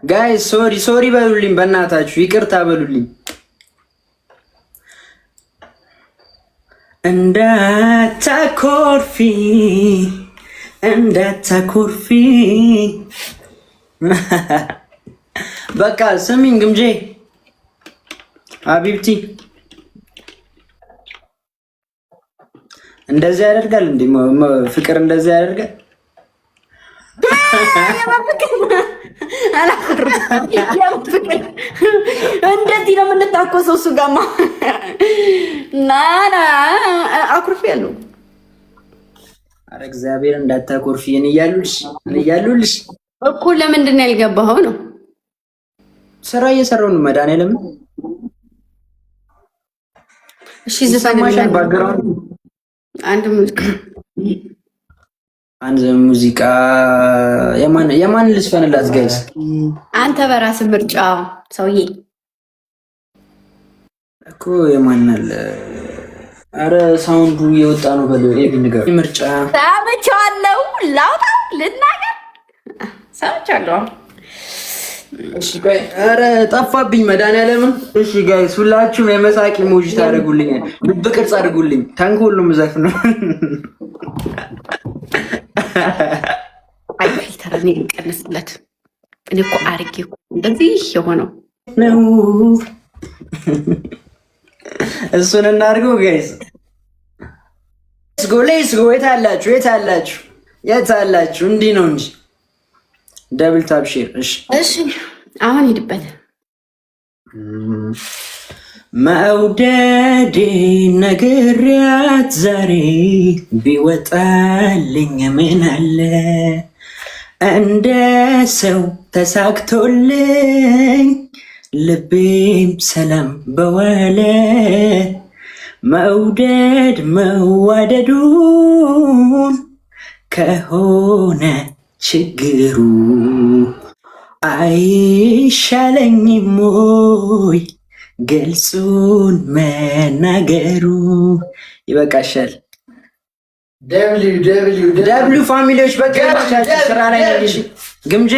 ጋይስ ሶሪ በሉልኝ፣ በእናታችሁ ይቅርታ በሉልኝ። እንዳታኮርፊ በቃ ስሚኝ ግምጄ አቢብቲ እንደዚህ ያደርጋል እንዴ? ፍቅር እንደዚህ ያደርጋል? እንደዚህ ነው የምንታኮሰው። እሱ ጋማ ናና አኩርፊ ያለው። አረ እግዚአብሔር እንዳታኮርፊ እያሉልሽ እኮ ለምንድን ነው ያልገባኸው? ነው ስራ እየሰራው ነው። መድኃኒዓለም እሺ፣ ዘፈን ባክግራውንድ አንድ ሙዚቃ የማን ልስፈንላት ጋይስ? አንተ በራስህ ምርጫ ሰውዬ እኮ የማን አለ? አረ ሳውንዱ የወጣ ነው በለው። ነገር ምርጫ ሰምቻለሁ። ላውጣ ልናገር ሰምቻለሁ። እሺ ጋይ አረ ጠፋብኝ መድኃኒዓለምን። እሺ ጋይስ ሁላችሁም የመሳቂ ኢሞጂ ታደርጉልኝ፣ ልብ ቅርጽ አድርጉልኝ። ታንክ ሁሉም ዘፍነው አይ ፊልተር ነው ይቀንስለት። እኔ እኮ አርጌ እኮ እንደዚህ የሆነው ነው። እሱን እናድርገው ጋይስ። ሌትስ ጎ የታላችሁ? እንዲህ ነው እንጂ ደብል ታፕ ሼር። እሺ አሁን ሂድበት። መውደዴ ነግሬያት ዛሬ ቢወጣልኝ ምን አለ እንደ ሰው ተሳክቶልኝ ልቤም ሰላም በዋለ መውደድ መዋደዱን ከሆነ ችግሩ አይሻለኝም ወይ ገልጹን መናገሩ? ይበቃሻል። ደብሊው ፋሚሊዎች በቃ ስራ ላይ ነሽ። ግምጄ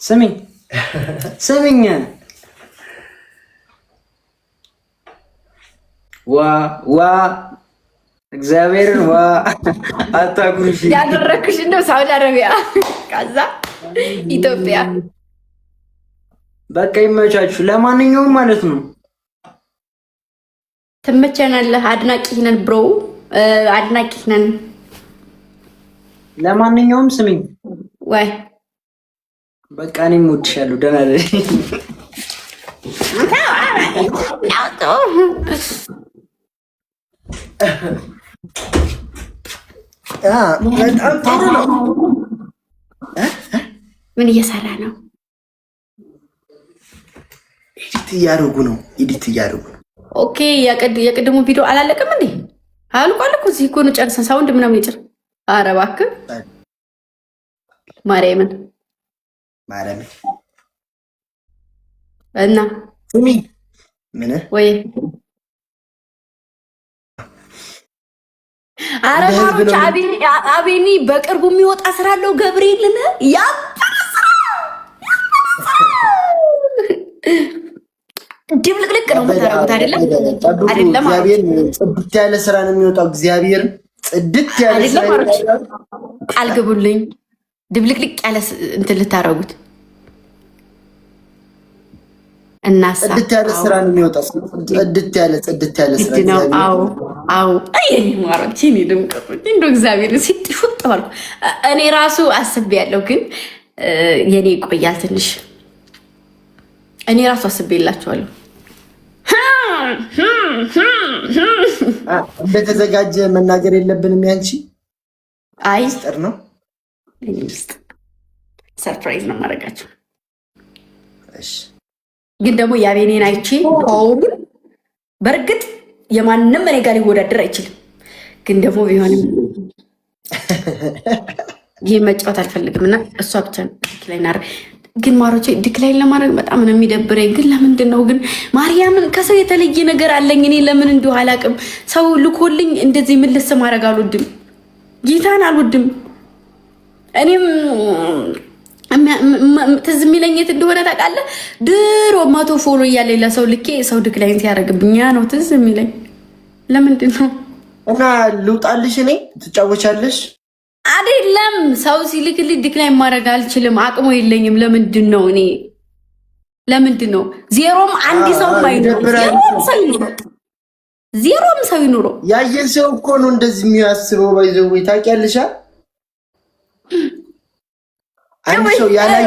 ስሚኝ ዋ እግዚአብሔርን ዋ አታኩርፊ። ያደረግሽ እንደው ሳውዲ አረቢያ ከዛ ኢትዮጵያ በቃ ይመቻችሁ። ለማንኛውም ማለት ነው ትመቸናለህ። አድናቂህ ነን ብሮ፣ አድናቂህ ነን። ለማንኛውም ስሚኝ ወይ በቃ እኔም እወድሻለሁ። ደህና ነኝ። በጣም ጥሩ ነው። ምን እየሰራ ነው? ኤዲት እያደረጉ ነው። ኦኬ የቅድሙ ቪዲዮ አላለቀም እንዴ? አልቋል እኮ እዚህ እኮ ነው ጨርሰን ሳውንድ ምናምን ይጭር። ኧረ እባክህ ማርያምን እና ስሚ ምን ወይ አረባሮች አቤኒ በቅርቡ የሚወጣ ስራ አለው። ገብርኤልን ድብልቅልቅ ነው የምታደርጉት አይደለም? ጽድት ያለ ስራ ነው የሚወጣው። እግዚአብሔር ጽድት ያለ ስራ አልገቡልኝ። ድብልቅልቅ ያለ እንትን ልታደርጉት እና ጽድት ያለ ስራ ነው የሚወጣው። ጽድት ያለ ስራ ነው። አዎ አየኝ ማሮች እኔ ድምቀቶች እንደው እግዚአብሔር ሲጥሹት ተባልኩ። እኔ ራሱ አስቤያለሁ፣ ግን የኔ ይቆያል ትንሽ። እኔ ራሱ አስቤላችኋለሁ። እንደተዘጋጀ መናገር የለብንም። ያንቺ አይ ሚስጥር ነው፣ ሰርፕራይዝ ነው ማድረጋቸው። እሺ ግን ደግሞ የአቤኔን አይቼ አሁን በእርግጥ የማንም እኔ ጋር ሊወዳደር አይችልም። ግን ደግሞ ቢሆንም ይህ መጫወት አልፈልግም እና እሷ ብቻ ዲክላይን አድርግ። ግን ማሮቼ ዲክላይን ለማድረግ በጣም ነው የሚደብረኝ። ግን ለምንድን ነው ግን ማርያምን ከሰው የተለየ ነገር አለኝ እኔ ለምን እንዲሁ አላውቅም። ሰው ልኮልኝ እንደዚህ ምልስ ማድረግ አልወድም። ጌታን አልወድም። እኔም ትዝ የሚለኝ የት እንደሆነ ታውቃለህ? ድሮ 100 ፎሎ እያለኝ ለሰው ልኬ ሰው ዲክላይን ሲያደርግብኝ ያ ነው ትዝ የሚለኝ። ለምንድን ነው እና ልውጣልሽ? እኔ ትጫወቻለሽ አይደለም ሰው ሲልክልኝ ዲክላይን ማድረግ አልችልም፣ አቅሙ የለኝም። ለምንድን ነው እኔ ዜሮም አንድ ሰው ዜሮም ሰው ይኑረው። ያየ ሰው እኮ ነው እንደዚህ የሚያስበው። ባይዘው ታውቂያለሽ? አንድ ሰው ያላይ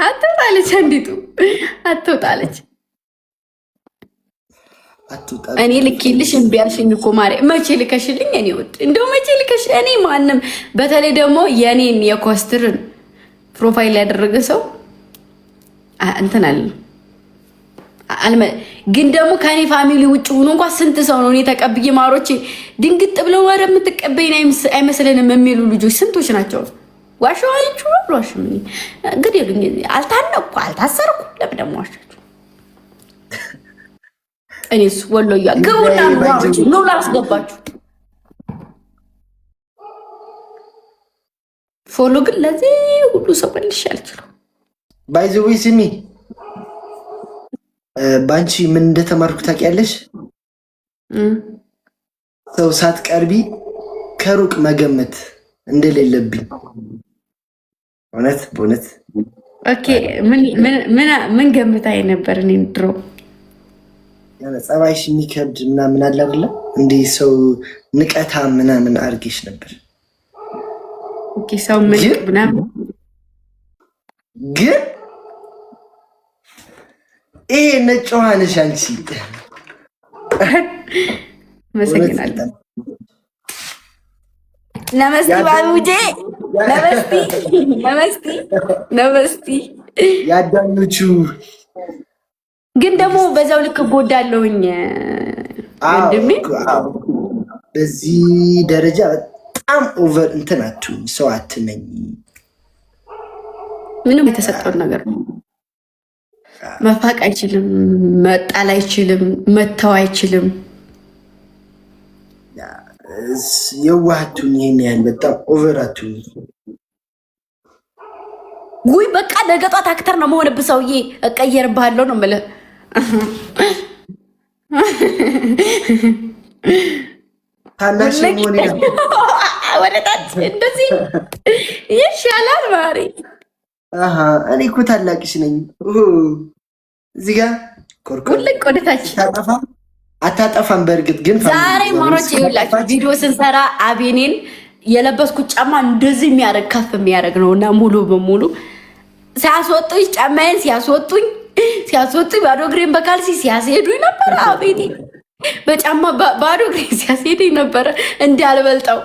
አትወጣለች፣ አንዲቱ አትወጣለች። እኔ ልኬልሽ እምቢ አልሽኝ እኮ ማርያም። መቼ ልከሽልኝ? እኔ ወጥ እንደው መቼ ልከሽ? እኔ ማንም በተለይ ደግሞ የኔን የኮስትርን ፕሮፋይል ያደረገ ሰው እንትን አልመ ግን ደግሞ ከኔ ፋሚሊ ውጭ ሆኖ እንኳን ስንት ሰው ነው እኔ ተቀብዬ ማሮቼ ድንግጥ ብለው ወደ የምትቀበይን አይመስለንም የሚሉ ልጆች ስንቶች ናቸው? ዋሻዋችሁ ዋሽም እንግዲህ አልታነኩ አልታሰርኩ። ለምን ደግሞ ዋሻችሁ? እኔስ ወሎያ ግቡና ነው ላስገባችሁ። ፎሎ ግን ለዚህ ሁሉ ሰው መልሽ አልችልም። ባይዘው ስሚ ባንቺ ምን እንደተማርኩ ታውቂያለሽ? ሰው ሳትቀርቢ ከሩቅ መገመት እንደሌለብኝ። በእውነት ኦኬ። ምን ገምታይ ነበር? እኔ ድሮ ጸባይሽ የሚከብድ ምናምን አለ አይደለ? እንዲህ ሰው ንቀታ ምናምን አድርጌሽ ነበር። ኦኬ ሰው ምን ምናምን ግን ይሄ ነጭ ሆነሽ አንቺ መሰግናለሁ። ነመስቲ ባቡጄ ነመስቲ ያዳኞቹ ግን ደግሞ በዛው ልክ ጎዳለሁኝ ወንድሜ። በዚህ ደረጃ በጣም ኦቨር እንትን አትሁኝ፣ ሰው አትመኝ። ምንም የተሰጠውን ነገር ነው። መፋቅ አይችልም፣ መጣል አይችልም፣ መተው አይችልም። የዋህቱን ይሄን ያህል በጣም ኦቨር አትሁኝ። ውይ በቃ ነገ ጧት አክተር ነው መሆንብህ ሰውዬ፣ እቀየርብሃለሁ ነው የምልህ። ታናሽ ሆነ ወደታች እንደዚህ ይሻላል ማሪ። እኔ እኮ ታላቅሽ ነኝ። እዚህ ጋር ሁልቅ ወደታች አታጠፋም። በእርግጥ ግን ዛሬ ማሮች ይኸውላችሁ ቪዲዮ ስንሰራ አቤኔን የለበስኩት ጫማ እንደዚህ የሚያደርግ ከፍ የሚያደርግ ነው እና ሙሉ በሙሉ ሲያስወጡኝ ጫማዬን ሲያስወጡኝ ባዶ እግሬን በካልሲ ሲያስሄዱኝ ነበር። አቤኔ በጫማ ባዶ እግሬን ሲያስሄዱኝ ነበረ እንዳልበልጠው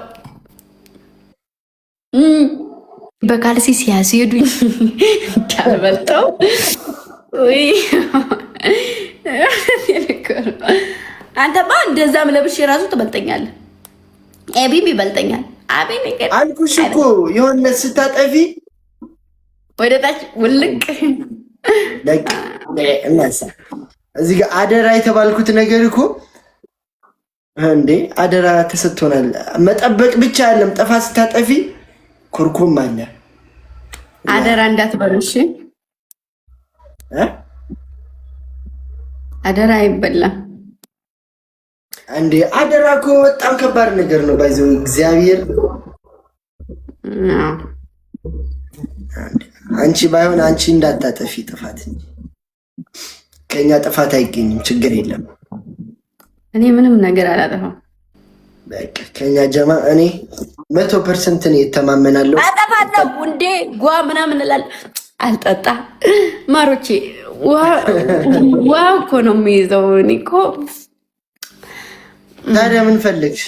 በካልሲ ሲያስሄዱኝ እንዳልበልጠው። አንተማ እንደዛም ለብሼ ራሱ ትበልጠኛለህ። ኤቢም ይበልጠኛል። አቤኔ አልኩሽ እኮ የሆነ ስታጠፊ ወደታች ውልቅ ለቅ እናሳ እዚህ ጋር አደራ የተባልኩት ነገር እኮ እንዴ አደራ ተሰጥቶናል። መጠበቅ ብቻ አይደለም፣ ጠፋ ስታጠፊ ኩርኩም አለ። አደራ እንዳትበሉሽ። አደራ አይበላም እንዴ። አደራ እኮ በጣም ከባድ ነገር ነው። ባይዘው እግዚአብሔር አንቺ ባይሆን አንቺ እንዳታጠፊ ጥፋት እንጂ ከኛ ጥፋት አይገኝም። ችግር የለም። እኔ ምንም ነገር አላጠፋም። በቃ ከኛ ጀማ እኔ 100% ነው የተማመናለሁ። አጠፋለሁ እንዴ ጓ ምናምን እላለሁ። አልጠጣ ማሮቼ ውሃ እኮ ነው የሚይዘው። እኔ እኮ ታዲያ ምን ፈለግሽ?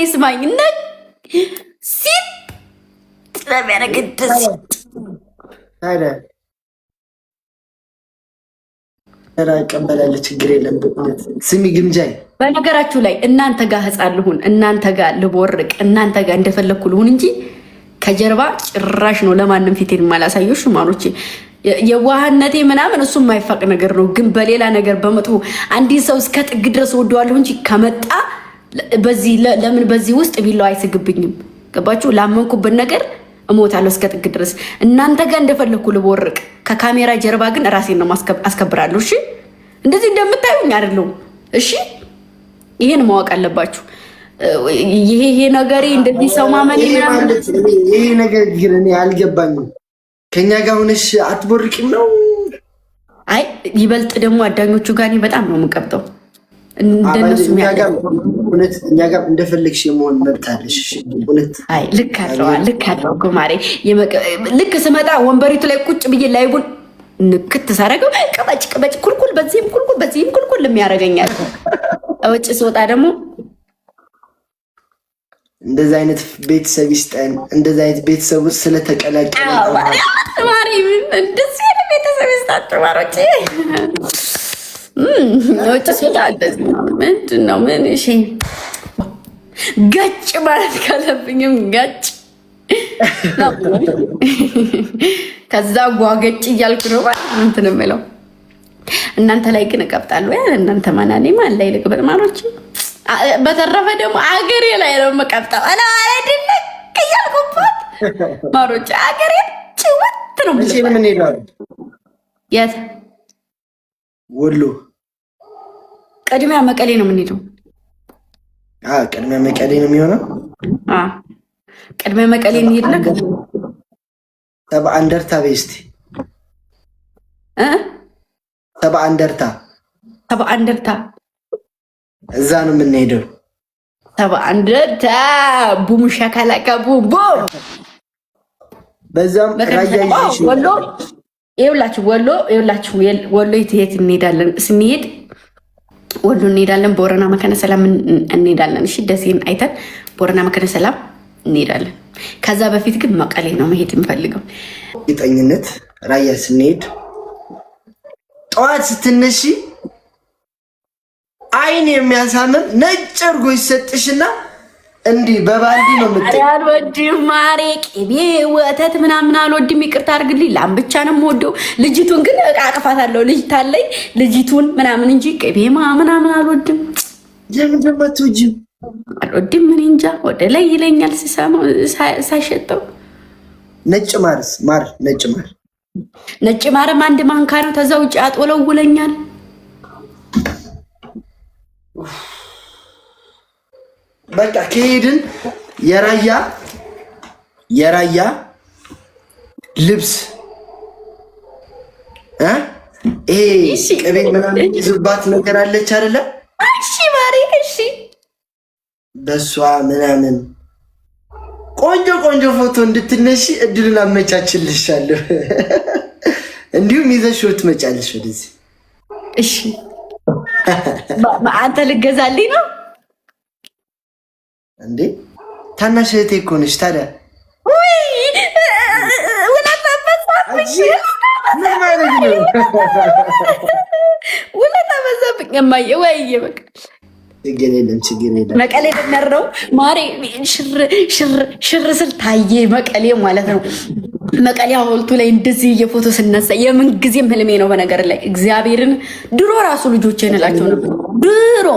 ስማኝ ሲት ስለሚያነግድስ ቀበላለ ችግር የለም። ስሚ ግምጃይ፣ በነገራችሁ ላይ እናንተ ጋር ህፃን ልሁን፣ እናንተ ጋር ልቦርቅ፣ እናንተ ጋር እንደፈለግኩ ልሁን እንጂ ከጀርባ ጭራሽ ነው ለማንም ፊቴን የማላሳየው። ሽማኖቼ የዋህነቴ ምናምን እሱ የማይፋቅ ነገር ነው። ግን በሌላ ነገር በመጥፎ አንዲት ሰው እስከ ጥግ ድረስ ወደዋለሁ እንጂ ከመጣ ለምን በዚህ ውስጥ ቢለው አይስግብኝም። ገባችሁ? ላመንኩበት ነገር እሞታለሁ እስከ ጥግ ድረስ። እናንተ ጋር እንደፈለኩ ልቦርቅ፣ ከካሜራ ጀርባ ግን ራሴን ነው አስከብራለሁ። እሺ፣ እንደዚህ እንደምታዩኝ አይደለሁም። እሺ፣ ይሄን ማወቅ አለባችሁ። ይሄ ነገሬ እንደዚህ ሰው ማመን ይሄ ነገር ግን እኔ አልገባኝም። ከኛ ጋር ሆነሽ አትቦርቂም ነው? አይ ይበልጥ ደግሞ አዳኞቹ ጋር እኔ በጣም ነው የምቀብጠው። እንደነሱ እኛ ጋር እንደፈለግሽ የመሆን መብት አለሽ። አይ ልክ አለው ጉማሬ። ልክ ስመጣ ወንበሪቱ ላይ ቁጭ ብዬ ላይቡን ንክት ሳረገው ቅበጭ ኩልኩል፣ በዚህም ኩልኩል የሚያደርገኛል። ውጭ ስወጣ ደግሞ እንደዚህ አይነት ቤተሰብ ይስጠን። እንደዚህ አይነት ቤተሰብ ውስጥ ስለተቀላቀለ እንደዚህ አይነት ቤተሰብ ይስጣችሁ ማሮቼ። ውጭ ስወጣ እንደዚህ ምንድን ነው ምን እሺ፣ ገጭ ማለት ካለብኝም ገጭ፣ ከዛ ጓገጭ እያልኩ ነው እንትን የምለው። እናንተ ላይ ግን እቀብጣለሁ። ያ እናንተ ማናኔ ማን ላይ ልቅበጥ ማሮቼ። በተረፈ ደግሞ አገሬ ላይ ነው የምቀብጠው። እኔ አይደለም እያልኩበት ማሮቼ፣ አገሬ ጭውት ነው። ምን ይላል? የት ወሎ? ቅድሚያ መቀሌ ነው የምንሄደው። ቅድሚያ መቀሌ ነው የሚሆነው። ቅድሚያ መቀሌ እንሄድና ሰብአ እንደርታ በስቲ ሰብአ እንደርታ እዛ ነው የምንሄደው። ሰብአ እንደርታ ቡም ሻካላካ ቡም ቡም። በዛም ወሎ ይኸውላችሁ፣ ወሎ የት እንሄዳለን? ስንሄድ ወሎ እንሄዳለን፣ ቦረና መካነ ሰላም እንሄዳለን። እሺ፣ ደሴን አይተን ቦረና መካነ ሰላም እንሄዳለን። ከዛ በፊት ግን መቀሌ ነው መሄድ የምፈልገው። ጌጠኝነት ራያ ስንሄድ ጠዋት ስትነሺ አይን የሚያሳምም ነጭ እርጎ ይሰጥሽና እንዲህ በባልዲ ነው የምትጠጪው። አልወድም ማሬ፣ ቅቤ ወተት ምናምን አልወድም። ይቅርታ አድርግልኝ። ላም ብቻ ነው የምወደው። ልጅቱን ግን አቅፋታለሁ። ልጅ ታለኝ ልጅቱን ምናምን እንጂ ቅቤ ምናምን አልወድም። ለምን እንደማትወጂው አልወድም። ምን እንጃ ወደ ላይ ይለኛል ሲሰማው ሳይሸጠው። ነጭ ማርስ ነጭ ማርም አንድ ማንካ ነው። ተዛ ውጭ አጥወለውለኛል። በቃ ከሄድን የራያ ልብስ ይሄ ቅቤ ምናምን ይዙባት ነገር አለች አይደለ? እሺ ማሪ፣ እሺ በሷ ምናምን ቆንጆ ፎቶ እንድትነሺ እድልን አመቻችልሻለሁ። እንዲሁም ይዘሽው ትመጫለሽ ወደዚህ። እሺ አንተ ልገዛልኝ ነው እንዴ? ታናሽ እህቴ እኮ ነሽ። ታዲያ ውለታ በዛብኝ እማዬ። ወይዬ በቃ ችግር የለም። መቀሌ ልንሄድ ማሬ። ሽር ስል ታዬ መቀሌ ማለት ነው። መቀሌ ሐውልቱ ላይ እንደዚህ የፎቶ ስነሳ የምን ጊዜም ህልሜ ነው። በነገር ላይ እግዚአብሔርን ድሮ ራሱ ልጆቼ እንላቸው ነበር። ድሮ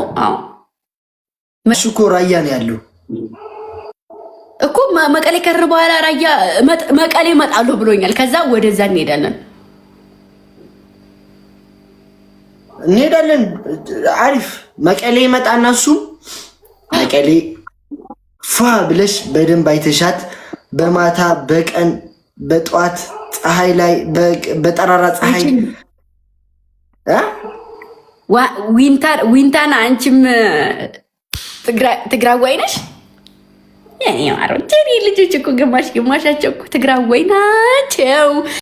እኮ ራያ ነው ያለው እኮ መቀሌ ከር በኋላ ራያ መቀሌ እመጣለሁ ብሎኛል። ከዛ ወደዛ እንሄዳለን። አሪፍ መቀሌ ይመጣና እሱ መቀሌ ፏ ብለሽ በደንብ አይተሻት በማታ በቀን በጧት ፀሐይ ላይ በጠራራ ፀሐይ ዊንታና አንቺም ትግራዋይ ነሽ? የኔ ማሮች ልጆች እኮ ግማሻቸው እኮ ትግራዋይ ናቸው።